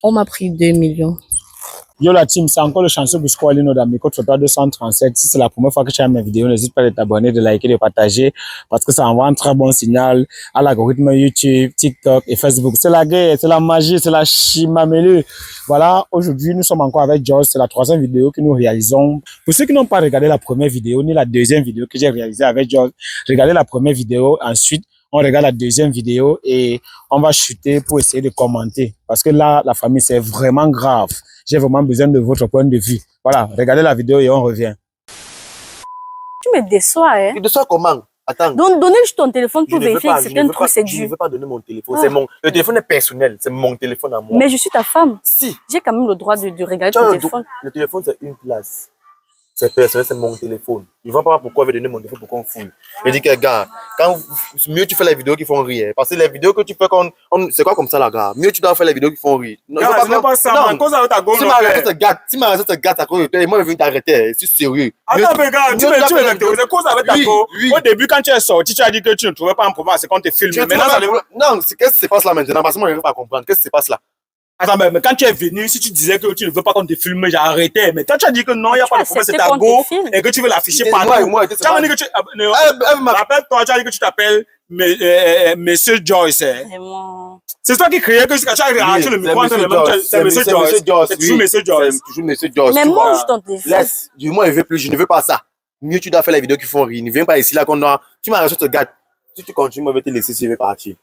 On m'a pris 2 millions. Yo la team, c'est encore le chanceux pour scroller nos amis. Code photo 237. Si c'est la première fois que tu aimes mes vidéos, n'hésite pas à t'abonner, de liker, de partager, parce que ça envoie un très bon signal à l'algorithme YouTube, TikTok et Facebook. C'est la guerre, c'est la magie, c'est la chimamelu. Voilà, aujourd'hui, nous sommes encore avec George. C'est la 3e vidéo que nous réalisons. Pour ceux qui n'ont pas regardé la première vidéo, ni la 2e vidéo que j'ai réalisée avec George, regardez la première vidéo, ensuite, on regarde la 2e vidéo et on va chuter pour essayer de commenter. Parce que là, la famille, c'est vraiment grave. J'ai vraiment besoin de votre point de vue. Voilà, regardez la vidéo et on revient. Tu me déçois, hein? Tu déçois comment? Attends. Donc, donnez juste ton téléphone pour vérifier que c'est un truc, c'est Je dur. ne veux pas donner mon téléphone. Le téléphone est personnel. C'est mon téléphone à moi. Mais je suis ta femme. Si. J'ai quand même le droit de regarder ton téléphone. Le téléphone, c'est une place. C'est personnel, c'est mon téléphone. Je ne vois pas pourquoi je vais donner mon téléphone pour qu'on fouille. Je dis que, gars, mieux tu fais les vidéos qui font rire. Parce que les vidéos que tu fais, c'est quoi comme ça, là, gars? Mieux tu dois faire les vidéos qui font rire. Non, ce n'est pas ça, man. Cause avec ta gomme. Si ma réaction te gâte à cause de toi, moi, je vais t'arrêter. C'est sérieux. Attends, mais gars, tu veux m'interroger. Cause avec ta gomme. Au début, quand tu es sorti, tu as dit que tu ne trouvais pas un problème, c'est quand tu es filmé. Maintenant, ça non, qu'est-ce qui se passe là maintenant? Parce que moi, je ne veux pas comprendre. Qu'est-ce qui se passe là? Attends, mais quand tu es venu, si tu disais que tu ne veux pas qu'on te filme, j'ai arrêté. Mais toi, tu as dit que non, il n'y a pas de problème, c'est ta go et que tu veux l'afficher partout. Tu as dit que tu. Rappelle-toi, tu as dit que tu t'appelles Monsieur Joyce. C'est toi qui criais que tu as arrêté le micro. C'est Monsieur Joyce. C'est toujours Monsieur Joyce. C'est toujours Monsieur Joyce. Mais moi, je t'en téléphone. Laisse. Moi, je ne veux plus. Je ne veux pas ça. Mieux, tu dois faire les vidéos qui font rire. Ne viens pas ici là qu'on a. Tu m'as reçu, te gâte. Si tu continues, moi, je vais te laisser si je vais partir.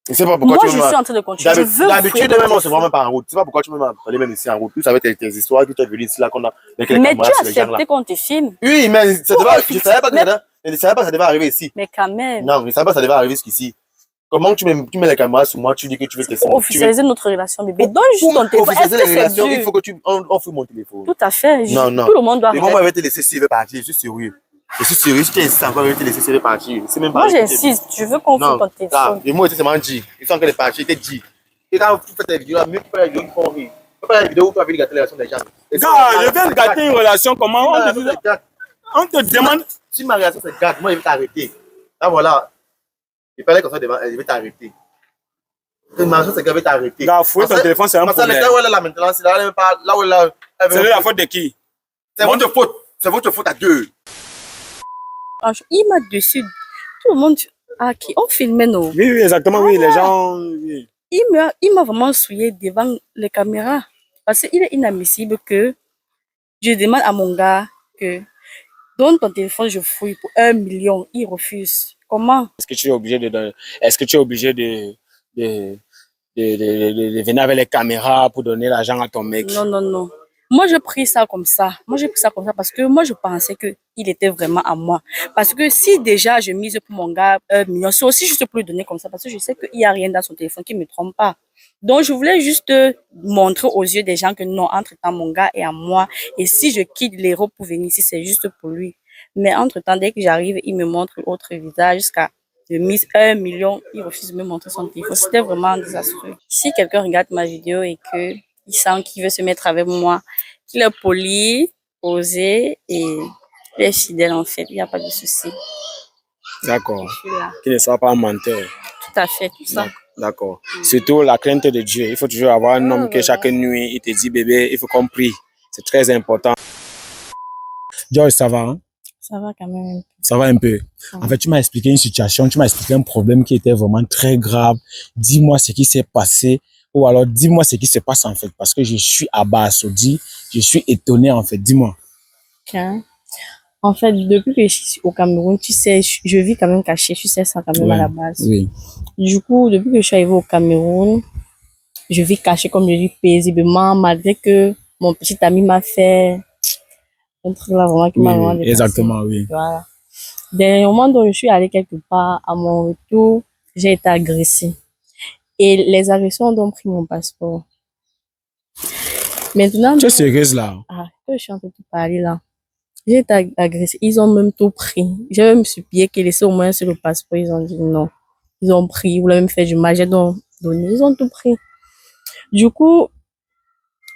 Je sais pas pourquoi moi, je suis en train de continuer. D'habitude, même, on se voit même pas en route. Tu sais pas pourquoi tu m'as parlé même ici en route. Plus avec tes histoires, tu t'es venu ici là qu'on a. Mais tu as accepté qu'on te filme. Oui, mais je savais pas que ça devait arriver ici. Mais quand même. Non, je ne savais pas que ça devait arriver jusqu'ici. Comment tu mets les caméras sur moi, tu dis que tu veux te filmer. Officialiser notre relation, bébé. Donne juste ton téléphone. Officialiser les relations, il faut que tu offres mon téléphone. Tout à fait. Non, non. Tout le monde doit. Et moi, je vais te laisser si je vais partir. Je suis sérieux. Je suis sérieux. Si tu insistes encore, je vais te laisser si je vais partir. Moi, j'insiste. Tu veux qu'on fasse ton téléphone. Et moi, c'est seulement dit. Ils sont encore les partir. Je t'ai dit. Et quand tu fais tes vidéos, mieux tu fais les vidéos qui font rire. Tu fais les vidéos où tu as vu gâter les relations des gens. Gars, je viens de gâter une relation. Comment on te demande. Si ma relation se gâte, moi, je vais t'arrêter. Là, voilà. Il fallait comme ça, je vais t'arrêter. Ma relation se gâte, je vais t'arrêter. Gars, fouiller ton téléphone, c'est un problème. Parce que là où elle est là maintenant, c'est là où elle est. C'est la faute de qui? C'est votre faute. C'est votre faute à deux. Il m'a dessus. Tout le monde. Ah, qui ont filmé nos. Oui, oui, exactement, oui, les gens. Oui. Il m'a vraiment souillé devant les caméras. Parce qu'il est inadmissible que je demande à mon gars que donne ton téléphone, je fouille pour 1 million. Il refuse. Comment? Est-ce que tu es obligé de venir avec les caméras pour donner l'argent à ton mec? Non, non, non. Moi, j'ai pris ça comme ça. Parce que moi, je pensais qu'il était vraiment à moi. Parce que si déjà je mise pour mon gars 1 million, c'est aussi juste pour lui donner comme ça. Parce que je sais qu'il n'y a rien dans son téléphone qui ne me trompe pas. Donc, je voulais juste montrer aux yeux des gens que non, entre-temps, mon gars est à moi. Et si je quitte l'héros pour venir ici, c'est juste pour lui. Mais entre-temps, dès que j'arrive, il me montre l'autre visage jusqu'à je mise 1 million. Il refuse de me montrer son téléphone. C'était vraiment désastreux. Si quelqu'un regarde ma vidéo et que il sent qu'il veut se mettre avec moi, qu'il est poli, posé et il est fidèle en fait, il n'y a pas de souci. D'accord. Qu'il ne soit pas un menteur. Tout à fait, tout ça. D'accord. Surtout la crainte de Dieu. Il faut toujours avoir un homme que chaque nuit, il te dit bébé, il faut qu'on prie. C'est très important. Joyce, ça va, hein? Ça va quand même. Ça va un peu. En fait, tu m'as expliqué une situation, tu m'as expliqué un problème qui était vraiment très grave. Dis-moi ce qui s'est passé. Ou alors, dis-moi ce qui se passe en fait, parce que je suis abasourdi, je suis étonné en fait, dis-moi. Okay. En fait, depuis que je suis au Cameroun, tu sais, je vis quand même caché, tu sais ça quand même à la base. Oui. Du coup, depuis que je suis arrivée au Cameroun, je vis caché comme je dis paisiblement, malgré que mon petit ami m'a fait un truc là vraiment qui m'a vraiment dépassé. Exactement, oui. Voilà. Des moments dont je suis allée quelque part, à mon retour, j'ai été agressée. Et les agressions ont pris mon passeport. Maintenant. Tu es sérieuse là? Ah, je suis en train de te parler là. J'ai été agressée. Ils ont même tout pris. J'ai même supplié qu'ils laissent au moins sur le passeport. Ils ont dit non. Ils ont pris. Ils voulaient même faire du mal. J'ai donc donné. Ils ont tout pris. Du coup,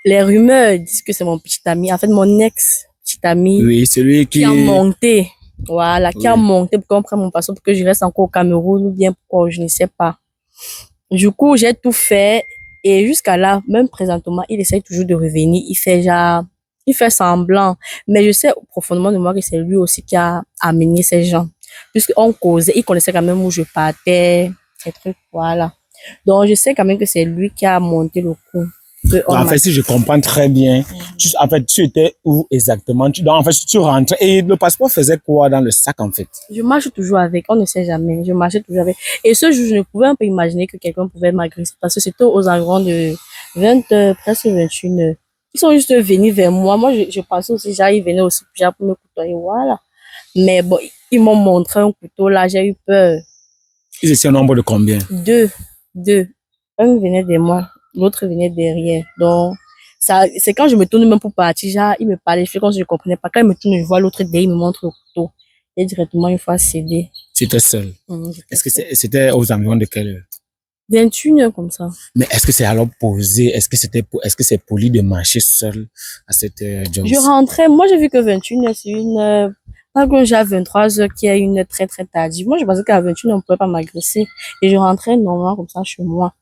les rumeurs disent que c'est mon petit ami. En fait, mon ex-petit ami. Oui, celui qui a monté. Voilà, qui a monté pour qu'on prenne mon passeport, pour que je reste encore au Cameroun ou bien pourquoi, je ne sais pas. Du coup, j'ai tout fait Et jusqu'à là, même présentement, il essaie toujours de revenir. Il fait semblant. Mais je sais profondément de moi que c'est lui aussi qui a amené ces gens. Puisqu'on causait, il connaissait quand même où je partais, ces trucs, voilà. Donc, je sais quand même que c'est lui qui a monté le coup. En fait, si je comprends très bien, en fait, tu étais où exactement? Donc, en fait, tu rentrais et le passeport faisait quoi dans le sac, en fait? Je marche toujours avec, on ne sait jamais. Je marchais toujours avec. Et ce jour, je ne pouvais un peu imaginer que quelqu'un pouvait m'agresser parce que c'était aux environs de 20 heures, presque 21 heures. Ils sont juste venus vers moi. Moi, je pensais aussi, ils venaient aussi pour me couteau, voilà. Mais bon, ils m'ont montré un couteau, là, j'ai eu peur. Ils étaient au nombre de combien? Deux. Un venait de moi, l'autre venait derrière. Donc, ça, c'est quand je me tourne même pour partir, genre, il me parlait, je fais comme si je comprenais pas. Quand il me tourne, je vois l'autre derrière, il me montre le couteau. Et directement, une fois cédé. C'était seul. J'étais Est-ce que seule. c'était aux environs de quelle heure? 21 heures comme ça. Mais est-ce que c'est alors posé? Est-ce que c'est poli de marcher seul à cette heure, Jones? Je rentrais, moi j'ai vu que 21 heures, c'est une heure. Pas que j'ai à 23 heures qui est une heure très très tardive. Moi je pensais qu'à 21 heures on pouvait pas m'agresser. Et je rentrais normalement comme ça chez moi.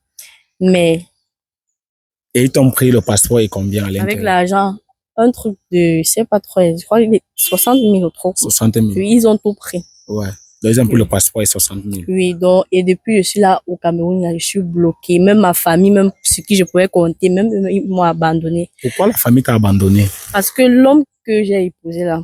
Mais Et ils t'ont pris le passeport et combien à avec l'intérieur? l'argent, un truc de, je sais pas trop, je crois qu'il est 60 000 ou trop. 60 000. Puis ils ont tout pris. Ouais. Donc, ils ont pris le passeport et 60 000. Oui, donc, et depuis je suis là au Cameroun, là, je suis bloquée. Même ma famille, même sur qui je pouvais compter, même eux, ils m'ont abandonné. Pourquoi la famille t'a abandonné? Parce que l'homme que j'ai épousé là,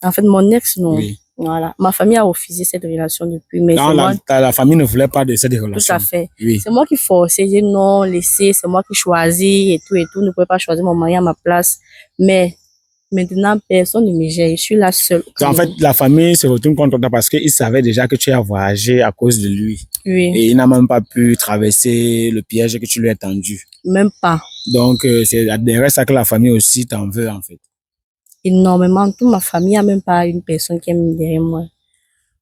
en fait, mon ex, non. Oui. Voilà. Ma famille a refusé cette relation depuis, mais Non, c'est moi, la famille ne voulait pas de cette tout relation. à fait. Oui. C'est moi qui forçais, j'ai dit non, laissez, c'est moi qui choisis et tout, ne pouvez pas choisir mon mari à ma place. Mais maintenant, personne ne me gère, je suis la seule. Donc, en fait, la famille se retourne contre toi parce qu'ils savaient déjà que tu as voyagé à cause de lui. Oui, Et il n'a même pas pu traverser le piège que tu lui as tendu. même pas. Donc, c'est derrière ça que la famille aussi t'en veut, en fait. Énormément, toute ma famille, il n'y a même pas une personne qui aime derrière moi.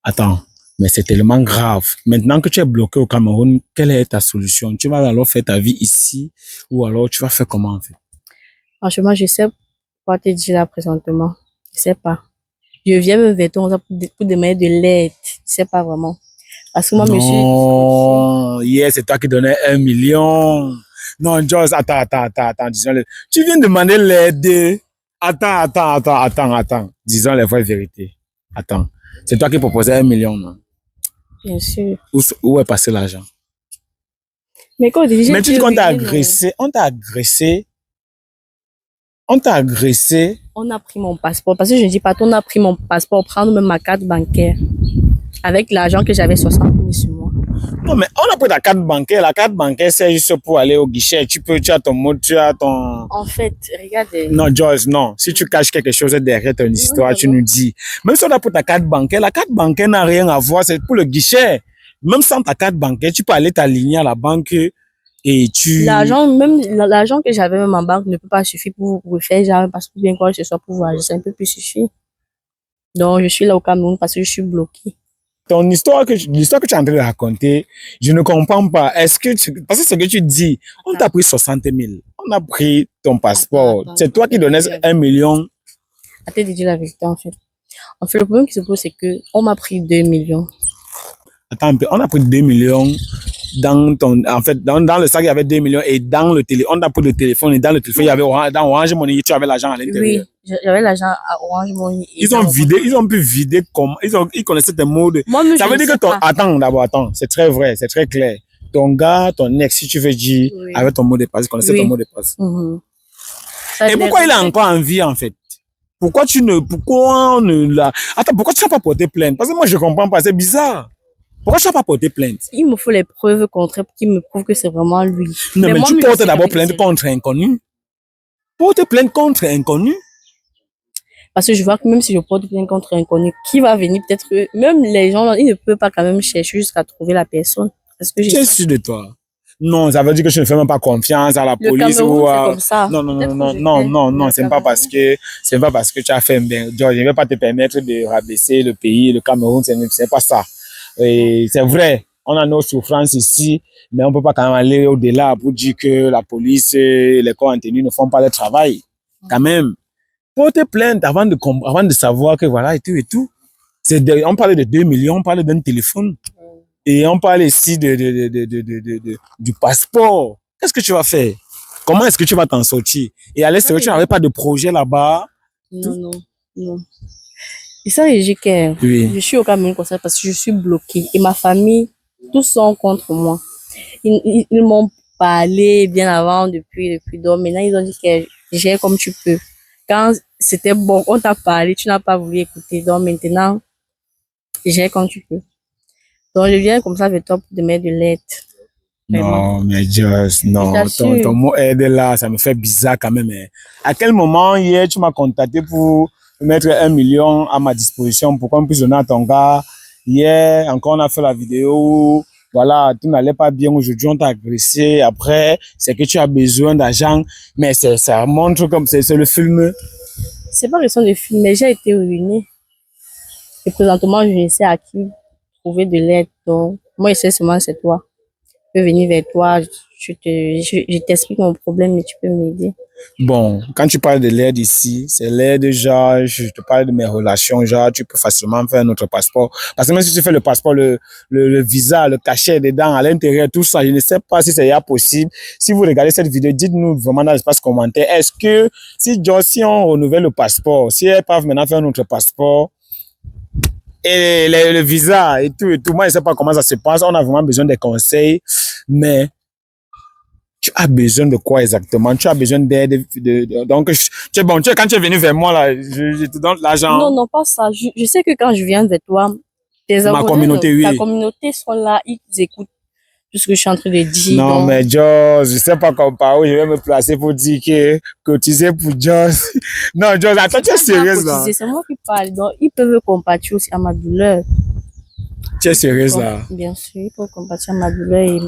Attends, mais c'est tellement grave. Maintenant que tu es bloqué au Cameroun, quelle est ta solution? Tu vas alors faire ta vie ici ou alors tu vas faire comment, en fait? Franchement, je sais pas te dire là présentement. Je sais pas. Je viens me vers toi pour demander de l'aide. Je sais pas vraiment. Parce que moi, monsieur. Non, hier, c'est toi qui donnais 1 million. Non, Joss, attends, disons-le. Tu viens demander l'aide. Attends. Disons les vraies vérités. Attends. C'est toi qui proposais 1 million, non? Bien sûr. Où est passé l'argent? Mais quand déjà. Mais tu dis qu'on t'a agressé, on t'a agressé. On a pris mon passeport. Parce que je ne dis pas, on a pris mon passeport, prendre même ma carte bancaire. Avec l'argent que j'avais 60 000 sur moi. Non, mais on a pris ta carte bancaire. La carte bancaire, c'est juste pour aller au guichet. Tu as ton mot, tu as ton... En fait, regardez. Non, Joyce, non. Si tu caches quelque chose derrière ton histoire, tu nous dis. Même si on a pris ta carte bancaire, la carte bancaire n'a rien à voir. C'est pour le guichet. Même sans ta carte bancaire, tu peux aller t'aligner à la banque et tu... L'argent que j'avais même en banque ne peut pas suffire pour refaire, genre, parce que bien quoi que ce soit pour voyager, ça ne peut plus suffire. Donc, je suis là au Cameroun parce que je suis bloquée. L'histoire que tu es en train de raconter, je ne comprends pas. Parce que ce que tu dis, on t'a pris 60 000. On a pris ton passeport. C'est toi qui donnais 1 million. Attends de dire la vérité, en fait. En fait, le problème qui se pose, c'est que on m'a pris 2 millions. Attends un peu, on a pris 2 millions dans le sac, il y avait 2 millions et dans le téléphone, on a pris le téléphone et dans le téléphone, il y avait dans Orange Money, tu avais l'argent à l'intérieur. Oui, j'avais l'argent à Orange Money. Ils ont pu vider comme, ils connaissaient tes mots de... Moi, ça veut dire que attends, c'est très vrai, c'est très clair. Ton gars, ton ex, si tu veux dire, avec ton mot de passe, il connaissait ton mot de passe. Et pourquoi il a encore envie, en fait? Pourquoi tu n'as pas porté plainte? Parce que moi, je comprends pas, c'est bizarre. Pourquoi tu n'as pas porté plainte? Il me faut les preuves contraires pour qu'il me prouve que c'est vraiment lui. Non, mais tu portes d'abord plainte contre inconnu. Porte plainte contre inconnu. Parce que je vois que même si je porte plainte contre inconnu, qui va venir peut-être que même les gens, ils ne peuvent pas quand même chercher jusqu'à trouver la personne. Tu es sûr de toi? Non, ça veut dire que je ne fais même pas confiance à la police ou à... comme ça. Non, c'est pas parce que tu as fait un bien. Je ne vais pas te permettre de rabaisser le pays, le Cameroun, c'est pas ça. Et c'est vrai, on a nos souffrances ici, mais on peut pas quand même aller au-delà pour dire que la police et les corps en tenue ne font pas le travail. Quand même, porter plainte avant de savoir que voilà et tout. On parle de 2 millions, on parle d'un téléphone. Et on parle ici du passeport. qu'est-ce que tu vas faire? Comment est-ce que tu vas t'en sortir? Et à l'extérieur, tu n'avais pas de projet là-bas? Non, non, non. Et ça, je dis que Oui. je suis au Cameroun comme ça parce que je suis bloquée. Et ma famille, tous sont contre moi. Ils m'ont parlé bien avant, depuis donc maintenant, ils ont dit que j'ai comme tu peux. Quand c'était bon, on t'a parlé, tu n'as pas voulu écouter. Donc maintenant, j'ai comme tu peux. Donc je viens comme ça avec toi pour te mettre de l'aide. Vraiment. Non, mais Just, non, Je t'assure. ton mot aide là, ça me fait bizarre quand même. Hein. À quel moment hier tu m'as contacté pour mettre 1 million à ma disposition pour qu'on puisse donner à ton gars? Hier, encore on a fait la vidéo, voilà, tout n'allait pas bien, aujourd'hui on t'a agressé, après, c'est que tu as besoin d'argent, mais ça montre comme c'est le film. C'est pas question de film, mais j'ai été ruinée. Et présentement, je sais à qui trouver de l'aide. Donc, moi, je sais seulement c'est toi. Je peux venir vers toi, je t'explique mon problème et tu peux m'aider. Bon, quand tu parles de l'aide ici, c'est l'aide genre, je te parle de mes relations, genre, tu peux facilement faire notre passeport. Parce que même si tu fais le passeport, le visa, le cachet dedans, à l'intérieur, tout ça, je ne sais pas si c'est possible. Si vous regardez cette vidéo, dites-nous vraiment dans l'espace commentaire, est-ce que si on renouvelle le passeport, si elles peuvent maintenant faire notre passeport, et le visa et tout, moi, je ne sais pas comment ça se passe, on a vraiment besoin des conseils, mais tu as besoin de quoi exactement? Tu as besoin d'aide. Donc, quand tu es venu vers moi, là, je te donne l'argent. Non, non, pas ça. Je sais que quand je viens vers toi, tes Ma abonnés, communauté, oui. ta communauté sont là, ils écoutent tout ce que je suis en train de dire. Non, donc... mais Joss, je sais pas par où je vais me placer pour dire que cotiser pour Joss. Non, Joss, attends, tu es sérieuse là? C'est moi qui parle. Donc, ils peuvent compatir aussi à ma douleur. Tu es sérieuse là? Bien sûr, ils peuvent compatir à ma douleur et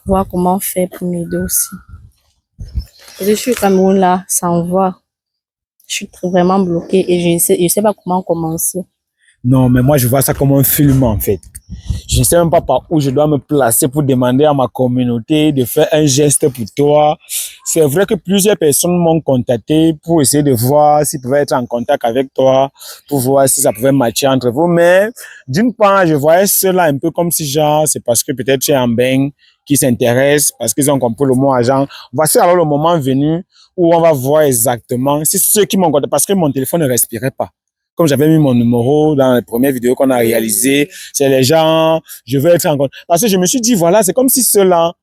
voir comment faire pour m'aider aussi. Je suis au Cameroun là, sans voix. Je suis vraiment bloquée et je sais pas comment commencer. Non, mais moi, je vois ça comme un film, en fait. Je ne sais même pas par où je dois me placer pour demander à ma communauté de faire un geste pour toi. C'est vrai que plusieurs personnes m'ont contacté pour essayer de voir s'ils pouvaient être en contact avec toi, pour voir si ça pouvait matcher entre vous. Mais d'une part, je voyais cela un peu comme si, genre, c'est parce que peut-être tu es en bain qui s'intéressent, parce qu'ils ont compris le mot agent. Voici alors le moment venu où on va voir exactement si ceux qui m'ont contacté, parce que mon téléphone ne respirait pas. Comme j'avais mis mon numéro dans les premières vidéos qu'on a réalisées, c'est les gens, je veux être en compte. Parce que je me suis dit, voilà, c'est comme si ceux-là,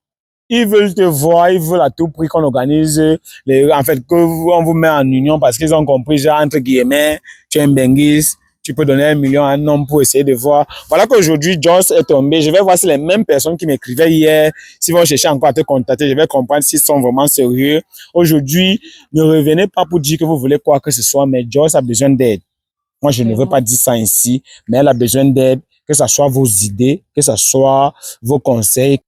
ils veulent te voir, ils veulent à tout prix qu'on organise, en fait, qu'on vous met en union parce qu'ils ont compris, genre, entre guillemets, tu es un benguis, tu peux donner 1 million à un homme pour essayer de voir. Voilà qu'aujourd'hui, Joss est tombé. Je vais voir si les mêmes personnes qui m'écrivaient hier, s'ils vont chercher encore à te contacter, je vais comprendre s'ils sont vraiment sérieux. Aujourd'hui, ne revenez pas pour dire que vous voulez quoi que ce soit, mais Joss a besoin d'aide. Moi, je ne veux pas dire ça ici, mais elle a besoin d'aide, que ce soit vos idées, que ce soit vos conseils.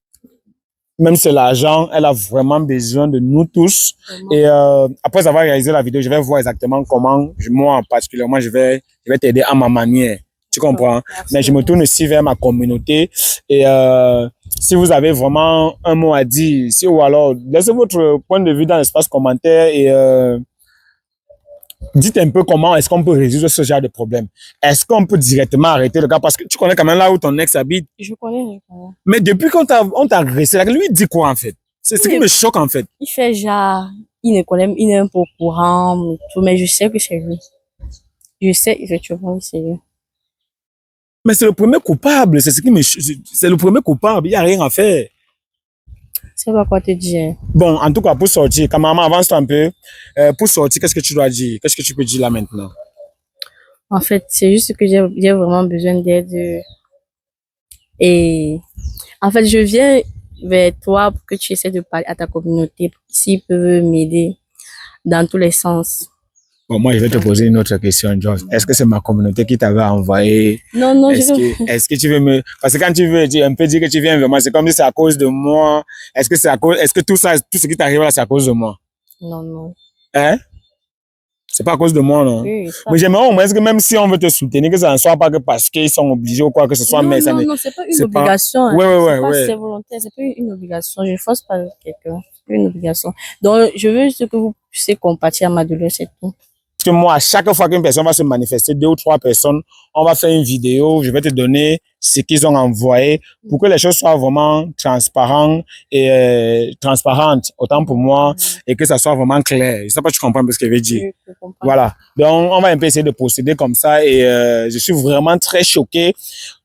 Même si c'est l'argent, elle a vraiment besoin de nous tous. Et après avoir réalisé la vidéo, je vais voir exactement comment, moi particulièrement, je vais t'aider à ma manière. Tu comprends? Mais je me tourne aussi vers ma communauté. Et si vous avez vraiment un mot à dire, ou alors laissez votre point de vue dans l'espace commentaire et dites un peu comment est-ce qu'on peut résoudre ce genre de problème. Est-ce qu'on peut directement arrêter le gars? Parce que tu connais quand même là où ton ex habite. Je connais. Mais depuis qu'on t'a agressé, lui il dit quoi en fait? C'est ce qui me choque en fait. Il fait genre, il ne connaît, il n'est un peu au courant, mais je sais que c'est lui. Je sais effectivement que c'est lui. Mais c'est le premier coupable, c'est le premier coupable, il n'y a rien à faire. Je sais pas quoi te dire. Bon, en tout cas, pour sortir, quand maman avance un peu, pour sortir, qu'est-ce que tu dois dire? Qu'est-ce que tu peux dire là maintenant? En fait, c'est juste que j'ai vraiment besoin d'aide. Et en fait, je viens vers toi pour que tu essaies de parler à ta communauté, s'ils peuvent m'aider dans tous les sens. Bon, moi, je vais te poser une autre question, Joss. Est-ce que c'est ma communauté qui t'avait envoyé? Non, non, est-ce que tu veux me, parce que quand tu veux dire, un peu dire que tu viens vers moi, c'est comme si c'est à cause de moi. Est-ce que tout ça, tout ce qui t'arrive là, c'est à cause de moi? Non, non. Hein? C'est pas à cause de moi, non? Oui, mais j'aimerais au moins que même si on veut te soutenir, que ça ne soit pas que parce qu'ils sont obligés ou quoi que ce soit, non, mais ça non, non, c'est pas une obligation. C'est volontaire, c'est pas une obligation. Je ne force pas quelqu'un. C'est une obligation. Donc, je veux juste que vous puissiez compatir à ma douleur, c'est tout. Parce que moi, à chaque fois qu'une personne va se manifester, 2 ou 3 personnes, on va faire une vidéo, je vais te donner ce qu'ils ont envoyé pour que les choses soient vraiment transparentes et transparentes, autant pour moi, et que ça soit vraiment clair. Je sais pas si tu comprends ce que je veux dire. Oui, je comprends. Voilà. Donc, on va un peu essayer de procéder comme ça et je suis vraiment très choqué.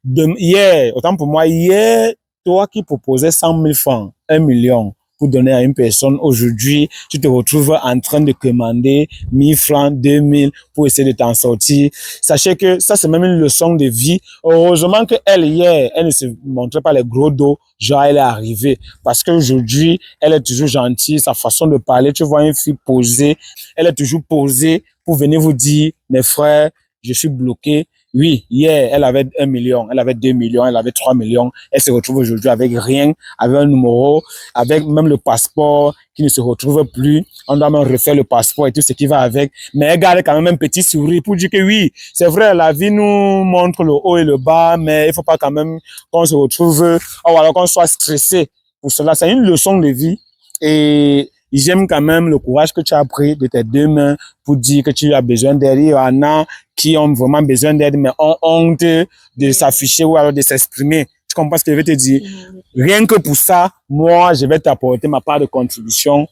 Hier, autant pour moi, hier, toi qui proposais 100 000 francs, 1 million, pour donner à une personne, aujourd'hui, tu te retrouves en train de commander 1000 francs, 2000 pour essayer de t'en sortir. Sachez que ça, c'est même une leçon de vie. Heureusement que elle, hier, elle ne se montrait pas les gros dos, genre elle est arrivée. Parce qu'aujourd'hui, elle est toujours gentille, sa façon de parler, tu vois une fille posée, elle est toujours posée pour venir vous dire, mes frères, je suis bloqué. Oui, hier, elle avait 1 million, elle avait 2 millions, elle avait 3 millions. Elle se retrouve aujourd'hui avec rien, avec un numéro, avec même le passeport qui ne se retrouve plus. On doit même refaire le passeport et tout ce qui va avec. Mais elle garde quand même un petit sourire pour dire que oui, c'est vrai, la vie nous montre le haut et le bas, mais il faut pas quand même qu'on se retrouve, ou alors qu'on soit stressé. Pour cela, c'est une leçon de vie. Et j'aime quand même le courage que tu as pris de tes 2 mains pour dire que tu as besoin d'aide. Il y en a qui ont vraiment besoin d'aide, mais ont honte de s'afficher ou alors de s'exprimer. Tu comprends ce que je veux te dire? Rien que pour ça, moi, je vais t'apporter ma part de contribution